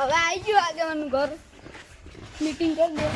હવે આવી ગયું આગેવાનું ઘર મીટિંગ કરી દે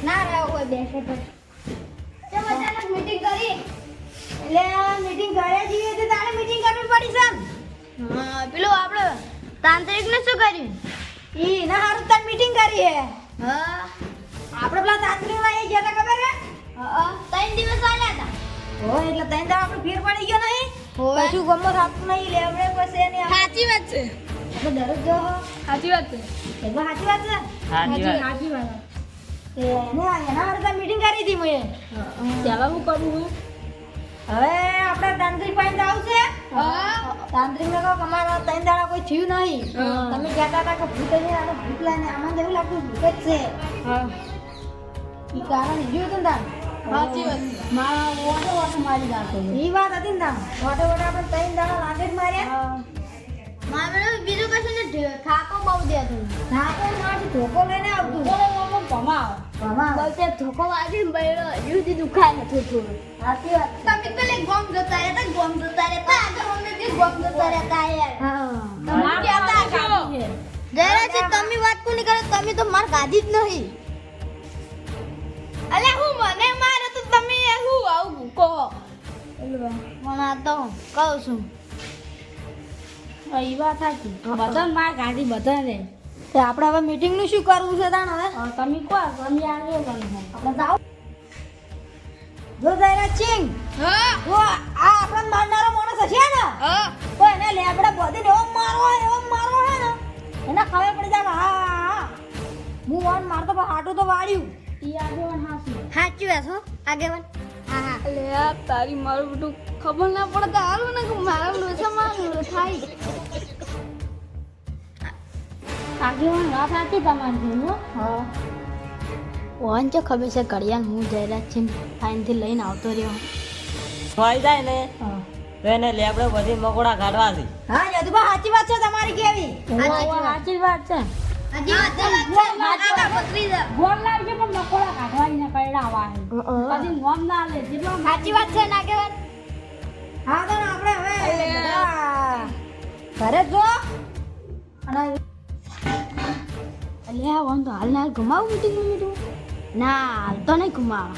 ના રહ્યો કોઈ બેસે તો અચાનક મીટિંગ કરી એટલે મીટિંગ કર્યા છીએ તો તારે મીટિંગ કરવી પડી છે હા પેલું આપણે તાંત્રિક ને શું કર્યું ઈ ના હારું તાર મીટિંગ કરી હે હા આપણે પેલા તાંત્રિક માં એ ગયા તા ખબર હે હા 3 દિવસ આલ્યા હતા હો એટલે 3 દાડા આપણે ફેર પડી ગયો નહીં કશું ગમો થાતું નહીં લેવડે પછી એની સાચી વાત છે આપણે દરરોજ જો સાચી વાત છે એટલે સાચી વાત છે સાચી વાત એના હારું મીટિંગ કરી હતી મેં ચાલો હું કરું હવે આપણે તાંત્રિક પાસે આવશે તાંત્રિક ને કહો અમારા 3 દાડા કોઈ થયું નહીં તમે કહેતા હતા કે ભૂત છે અને ભૂત લઈને આમાં જેવું લાગતું ભૂત જ છે ઈ કારણ જોયું હતું ને સાચી વાત મારા ઓટો મારી જાતો ઈ વાત હતી ને ઓટો આપણે 3 દાડા લાગે જ માર્યા મારે બીજું કશું ને થાકો બહુ દેતો થાકો મારથી ધોકો લઈને આવતું બલતે ધોકો વાગી બૈરો યુધી દુખાય થોડું સાચી વાત તમે પેલે ગોમ જતા રહેતા આગળ અમે કે ગોમ જતા રહેતા યાર તમાર કહેતા જરા છે તમે વાત કોની કરો તમે તો માર ગાદી જ નહીં અલે હું મને મારે તો તમે હું આવું કહો મને આ તો કહું છું ઈ વાત સાચી બધા માર ગાડી બધા ને તે આપણે હવે મીટિંગ નું શું કરવું છે તાણ હવે તમે કો તમે આગે બનો આપણે જાવ જો જયરા સિંહ હા ઓ આ આપણને મારનારો માણસ છે ને હા તો એને લેબડે બોધીને એવો મારો હે ને એને ખબર પડી જાય હા હું વાન મારતો પણ આટો તો વાળ્યું ઈ આગેવાન સાચી વાત હો આગેવાન હા લે આ તારી મારું બધું ખબર ના પડે હાલો ને કે મારા લોસામાં થાય આગેવાન વાત સાચી તમારી હો હા ઓન છે ખબર છે ઘડિયાળ હું જયરાજ છે ફાઈનથી લઈને આવતો રહ્યો હોય જાય ને એને લેબડે બધી મકોડા કાઢવા છે હા યદુબા સાચી વાત છે તમારી કેવી સાચી વાત છે ગોળ લાવજો પણ મકોડા કાઢવાની પૈડાવા કદી નોમ ના લે જેટલો સાચી વાત છે ના કેવન હા તો આપણે હવે ઘરે જો અને અલ્યા વન તો હાલ ઘુમાવ મીટિંગ ના હાલ તો નહીં ઘુમાવ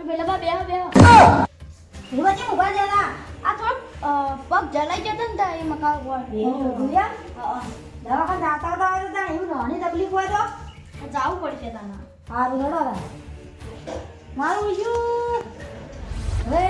પેલા બા બેહો હું ઉભા જલા આ થોડ પગ જલાઈ જતો ને એ મકા દવાખાને જાતા હતા તો એવું નાની તકલીફ હોય તો જાવું પડશે તને સારું હેડો મારું બીજું હવે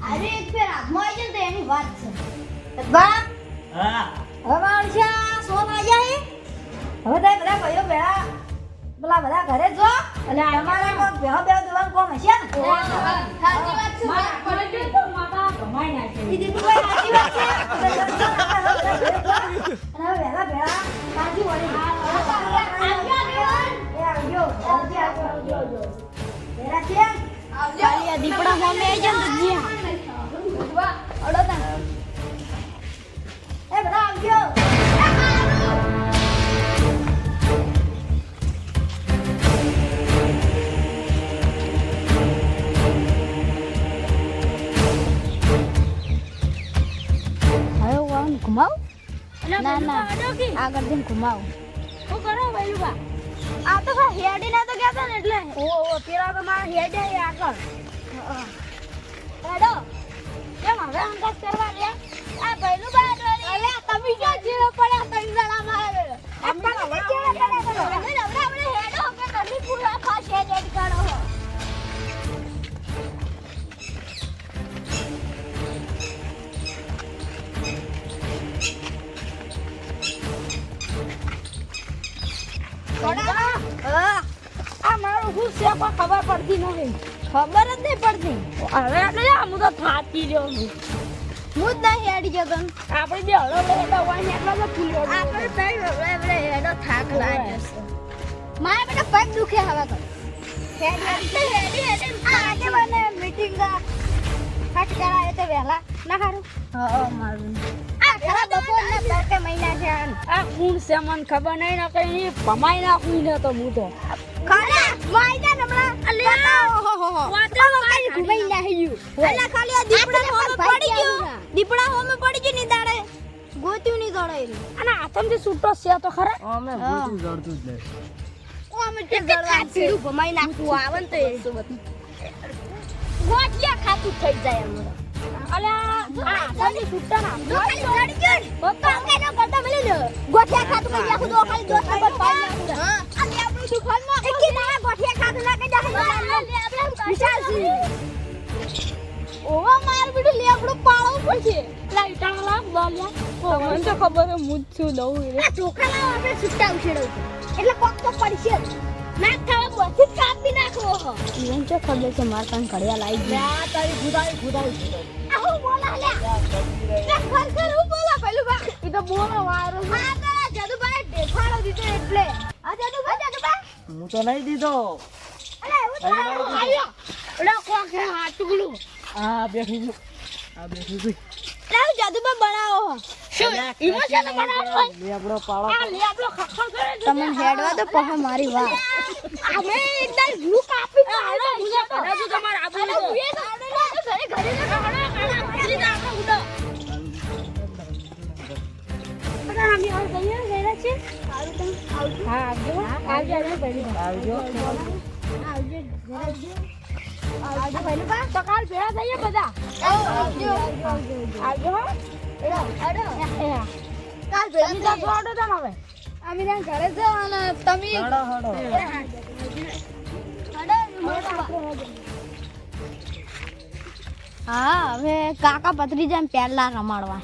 આજે એક ફેર હાથમાં આવી જાય તો એની વાત છે બા હા હવે માણસા સોન આવ્યા હવે તો બધા ભાઈઓ ભેળા પેલા બધા ઘરે જો એટલે તમારે કોઈ ભેહો દેવાનું કોમ હશે ને સાચી વાત છે પડે તો માતા કમાઈ નાખે ઈ દીકુ ભાઈ સાચી વાત છે અને હવે ભેળા કાજી વળી આવજો ભેળા છે આવજો દીપડા સામે આવી જાય તો જી વાહ અડો તા એ બધા આવજો ઘુમાવ ના આગળ જઈને ઘુમાવ શું કરો ભાઈ આ તો હેડી ના તો ગયા હતા ને એટલે ઓ પેલા તો મારા હેડ આગળ હેડો કેમ હવે અંદાજ કરવા રે આ ભાઈનું બાદ અલે તમે ક્યાં જીરો પડ્યા ત્રણ જણા મારે આપણે કેવા પડ્યા આપણે હેડો કે તમે પૂરા ખાસ હેડ કાઢો આ મારું શું છે કોઈ ખબર પડતી નથી ખબર જ નહીં પડતી હવે આપણે હું તો થાકી રહ્યો છું હું જ નહીં હેડી જતો આપણે જે હળો હેડો હોય એટલો તો ફૂલ્યો આપણે આપણે હેડો થાક લાગ્યો છે મારે બેટા પગ દુખે હવે તો હેડી આજે મને મીટિંગ ફટ કરાય તો વહેલા ના ખારું હા મારું આ ખરા બપોરના બારકે મહિના છે આ કોણ છે મને ખબર નહીં ના કઈ ભમાઈ નાખું ને તો હું તો ખરા વાયદા નમળા અલ્યા વાદળો કઈ ઘુમાઈ નાખ્યું અલ્યા ખાલી આ દીપડા હોમે પડી ગયો દીપડા હોમે પડી ગયો ની દાડે ગોત્યું ની દોડાઈ અને આતમથી છૂટો છે તો ખરા અમે ભૂતું જડતું જ નહીં ઓ અમે તે જળવા પીડું ભમાઈ નાખવું આવે ને તો એ ગોઠિયા ખાતું થઈ જાય અમારે અલ્યા આતમથી છૂટો ના જો ખાલી ચડી ગયો ને તો અંગે નો કરતા મળી લે ગોઠિયા ખાતું કરી આખું તો ખાલી દોસ્ત પર પાડી નાખું હા અને આપણું દુકાનમાં એકી ના ગોઠિયા ખાતું ના કે જાય આપણે વિશાલ છે ઓવા માર બીડું લે આપણું પાળવું પડશે લાઈટા લાગ બોલ્યા મને તો ખબર હે હું જ છું દઉં રે આ ચોખા લાવ આપણે છૂટા ઉછેડવું એટલે કોક તો પડશે ના ખાવા બધી કાપી નાખો ઈવન તો ખબર છે માર કાન ઘડિયા લાઈ ગઈ આ તારી ખુદાઈ આવું બોલા લે ખર હું બોલા પેલું બા ઈ તો બોલો વારો આ તો જાદુભાઈ દેખાડો દીધો એટલે આ જાદુભાઈ હું તો નહીં દીધો અલે એવું તો આયો એડા કોક હે હાટુગલું આ બેઠું છું લાવ જાદુભાઈ બનાવો શું ઈમો છે ને બનાવો લેબડો પાળો આ લે આપણો ખખર કરે છે તમને હેડવા તો પહે મારી વાત અમે એકદમ ભૂ કાપી તો હાલો ભૂલા કરે છે તમાર આબુ તો ઘરે ઘરે ખાલી દાખલો ઉડો બધા અમે આવ ગઈએ ગયેલા છે હા આવજો આવજો ભાઈ આવજો આવજો પેલું બા તો કાલ ભેળા થઈએ બધા આવજો આવજો હો અડો કાલ તમે ભેગી તો છોડો તને હવે અમે ત્યાં ઘરે છે અને તમે હડો હડો હા હવે કાકા પત્રીજા પહેલા રમાડવા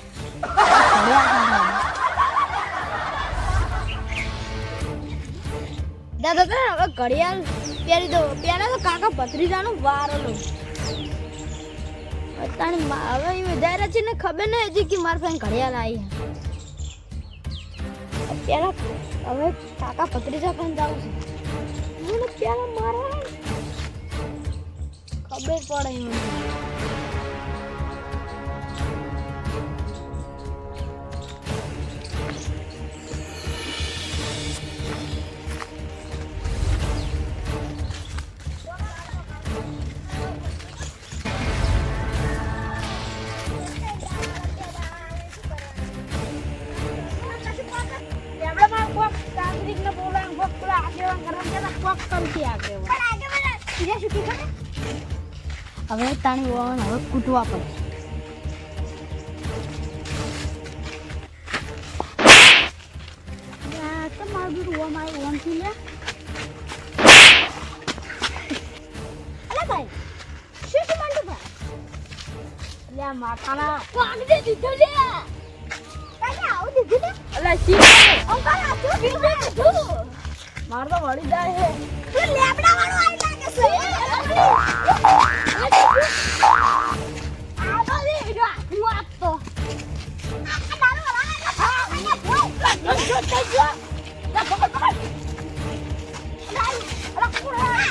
દાદા હવે ઘડિયાળ પહેરી દો પહેલા તો કાકા ભત્રીજાનું વારેલું અત્યારે હવે એ વધારે છે ને ખબર નહીં હજી કે મારા પાસે ઘડિયાળ આવી પેલા હવે કાકા ભત્રીજા પણ જાઉં છે મને પેલા મારા ખબર પડે મને હવે તાણી વણ હવે કૂટવા પડે માથાના વાગડે દીધો લે કાકા આવું દીધું ને અલા સી અંકલ આ શું દીધું માર તો વળી જાય છે તું લેબડા વાળો આઈ લાગે છે આ તો લે જો હું આપતો આ મારો વાળા હા મને બોલ જો જો લા પકડ પકડ લાઈ અલા કુડા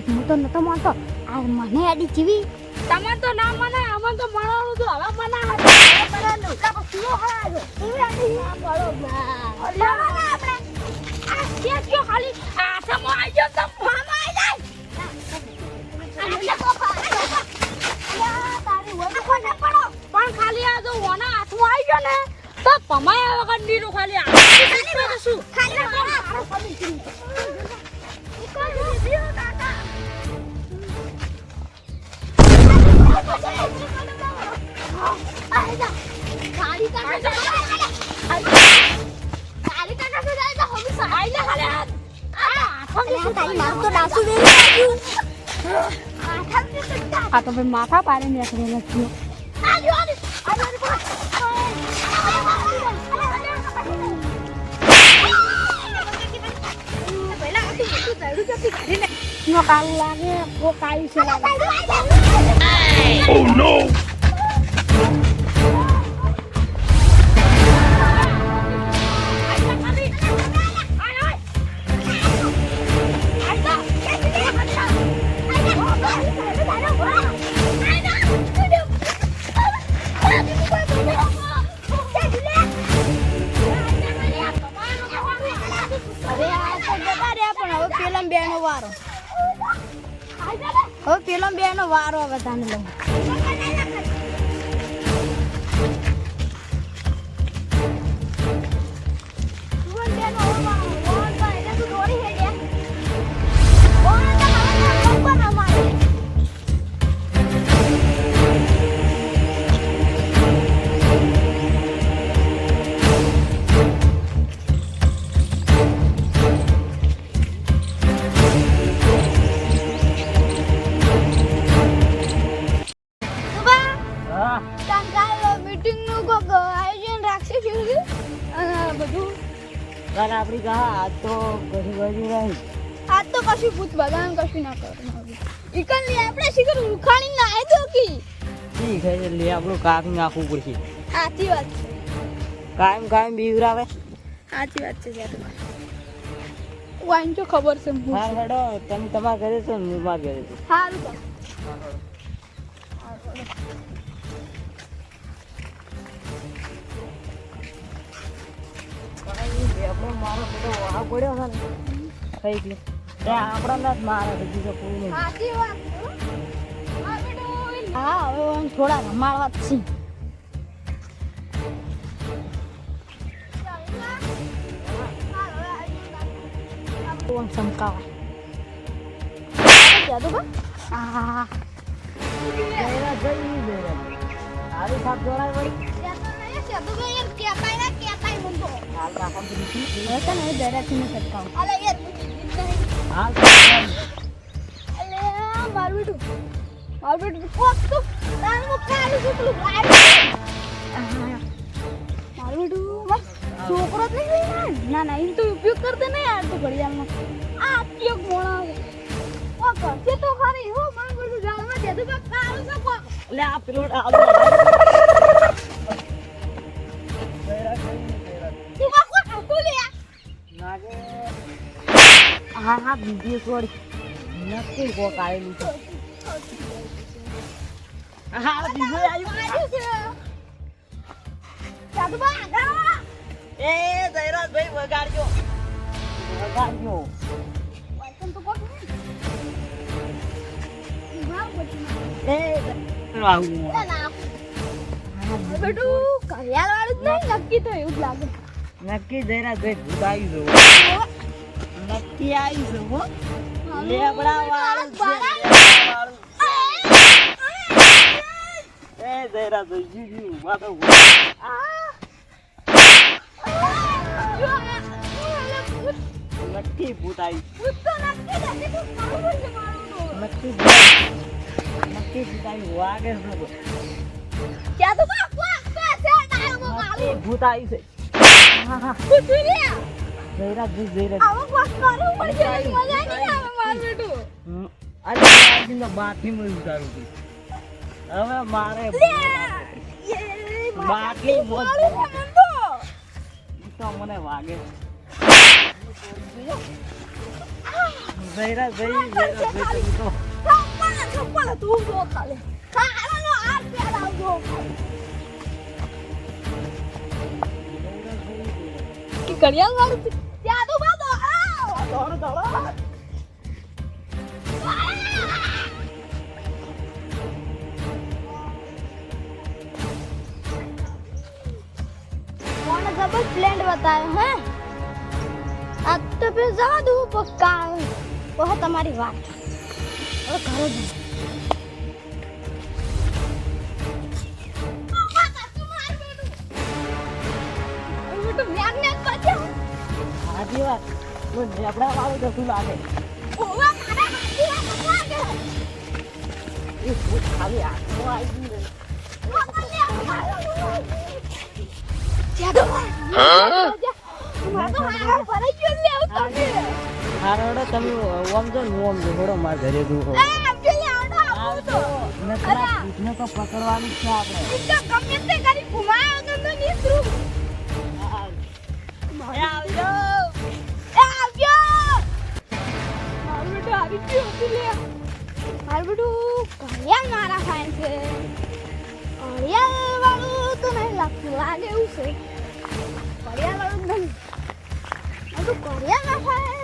હું તો નતો માનતો આ મને આડી જીવી તમે તો ના મને અમન તો મળવાનું તો હવે મના બનાનું લાકો સુનો હાજો એવી આડી પડો ના અલ્યા આપણે આ કે કયો ખાલી આ સમો આવી ગયો તો મામા આઈ જાય અલ્યા કોપા અલ્યા તારી વોને કોને પડો પણ ખાલી આ જો ઓના હાથમાં આવી ગયો ને તો પમાયા વગર નીરો ખાલી આ શું ખાલી મારા પડી ગઈ ઈ કોઈ કાકા આ તો ભાઈ માથા પારે નીકળેલા છે બેડું જતી કાઢીને નો કાળું લાગે કો કાળી છે લાગે અરે આ તો જતા રહ્યા પણ હવે પેલા બેનો વારો હવે પેલા બેનો વારો હવે તને લઉં હા મીટિંગ નું કોક આયોજન રાખશે બધું કાલ આપણી કહા આજ તો ઘણી બધી રહી આજ તો કશું પૂછ બધાને કશું ના કરો ઈકન લે આપણે શીખર ઉખાડી ના આઈ દો કી ઠીક છે લે આપણું કાક નાખવું પડશે સાચી વાત છે કાયમ બીવરાવે સાચી વાત છે યાર વાઈન તો ખબર છે હા હેડો તમે તમારા ઘરે છો ને હું મારા ઘરે છું સારું તો આપણો મારો બધો વાહ પડ્યો છે ને કઈ ગયો ત્યાં આપણા જ મારે બીજો કોઈ નહીં સાચી વાત હા હવે ઓમ થોડા રમાડવા જ છે ઓમ સમકાવા જાદુ કા આ જયરા જઈ આવી સાપ જોડાય વળી જાદુ કા યાર કેતાય મુંતો હાલ રાખમ દીધી હતા ને દરાથી ને સટકાવ અલે યાર હાલ અલે મારું બેટું કોક તો તાર મો ખાલી સુટલું મારું બેટું છોકરો જ નહીં ના એમ તો ઉપયોગ કરતે ને યાર તો ઘડિયાળનો આ ઉપયોગ મોણા ઓ કરશે તો ખરી હો મારું બેટું જાળમાં જતું કા કાળું છે કોક લે આ પેલો તું કા કોક હતું લે નાગે હા બીજી સોરી નક્કી કોક આવેલું છે હા બીજું આવ્યું જાદુ બા આગળ એ જયરાજભાઈ વગાડજો વાયસન તો કોક નહીં ભાવ બચી એ આવું ના બેટું કરિયાલ વાળું જ નહીં નક્કી તો એવું જ લાગે નક્કી જયરાજભાઈ ભૂત આવી જવું નક્કી આવી જવું લેબડા વાળું એ જયરાજભાઈ જીજી વાતો નક્કી ભૂત આવી નક્કી ભૂત આવી વાગે છે નક્કી ભૂત આવી છે હા હા જયરાજભાઈ અરે આજનો બાકી માં ઉતારું છું હવે મારે બાકી મોજ તો મને વાગે જયરાજભાઈ તો કરિયાલ વાળું ત્યાં તો બાદો कौन जबर प्लेंट बताए हैं अब तो फिर जवा दू पक्का वो तुम्हारी बात और करो दो આજી વાત તો ઝબડા વાળું જતું લાગે એ ભૂત ખાલી આખો આવી ગયું હારો હેડો તમે ઓમ જો ને ઓમ જો હેડો મારા ઘરે દુખો એ આવજો લે આવડો આવું તો ને પેલા ભૂતને તો પકડવાનું જ છે આપણે ઈ તો ગમે તે કરી ઘુમાયો તો નીસરું મારે આવજો એ આવજો મારું બેટું આવી ગયું હતું લે મારું બેટું ઘડિયાળ મારા ફાઈન છે ઘડિયાળ વાળું તો નહીં લાગતું લાગે એવું છે ઘડિયાળ વાળું નહીં તો ઘડિયાળ ના ફાઈન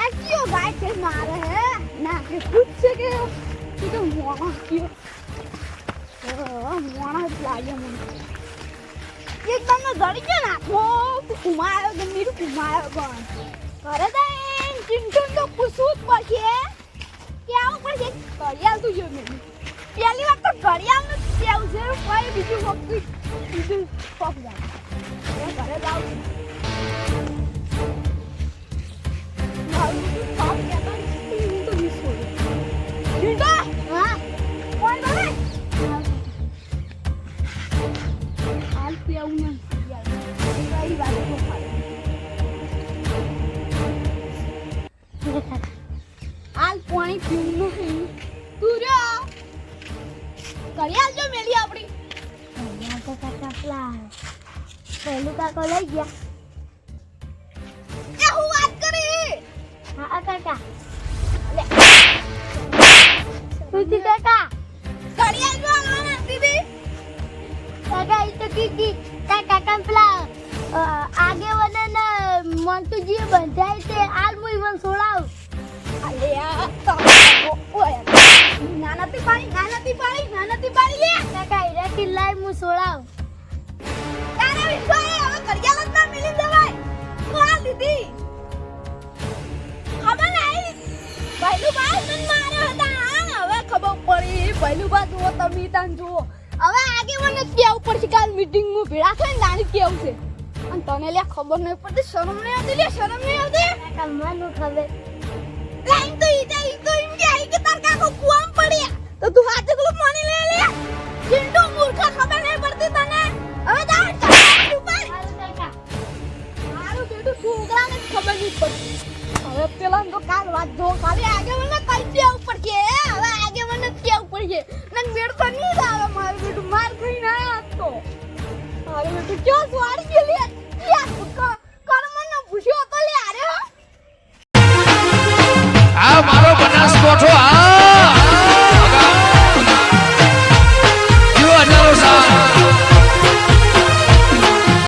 આ કયો ગાય છે મારે હે ના કે ખુદ છે કે ઈ તો મોણા કયો મોણા જ લાગે મને એકદમ ગળી ગયો ને આખો ઘુમાયો ગમે ઘુમાયો પણ ઘરે જઈને ચિંટુ તો પૂછવું જ પડશે કે આવું પડશે ઘડિયાળ તું જો મેં પહેલી વાર તો ઘડિયાળનું જ કેવું છે કોઈ બીજું વખત બીજું પગ જાય ઘરે જાઉં હા કોણ બોલે હાલ પીવું ને કઈ વાત હાલ પાણી પીવું નહીં તું રહ્યો ઘડિયાળ જો મેલી આપણી ઘડિયાળ તો કાકા પેલા પહેલું કાકો લઈ ગયા એ હું વાત કરી હા કાકા લે તુજી કાકા ઘડિયાળ જો આના દીદી કાકા ઈ તો કીધી તા કાકા પેલા આગેવાને મોન્ટુજી બંધાય તે હાલ હું ઈવન છોડાવ અલે આ તો ઓય નાનાથી પાણી લે કાકા ઈરાથી લાઈ હું છોડાવ તારે વિશ્વાય હવે ઘડિયાળ જ ના મિલી જવાય કોણ દીદી ખબર નહીં પહેલું બાર મન માર્યો હતા હવે ખબર પડી પહેલું બાર જુઓ તમે તાન જુઓ હવે આગેવાને કેવું પડશે કાલ મીટિંગમાં ભેળા થઈને નાની કેવું છે અને તને લે ખબર નહીં પડતી શરમ નહીં આવતી કાકા મને ખબર લાઈન તો ઈ તો એમ કે આઈ કે તાર કાકો કુવામ પડ્યા તો તું હાથે ગુલો પાણી લે ચિંટુ મૂર્ખા ખબર નહીં પડતી તને હવે જા ઉપર મારું બેટું છોકરાને ખબર નહીં પડતી હવે પેલા તો કાલ વાત જો ખાલી આગેવાને કઈ દેવું પડશે હવે આગેવાને કેવું પડશે નન બેડ તો નહીં આવે મારું બેટું માર ખાઈને આયા તો મારું બેટું ક્યાં સ્વાડી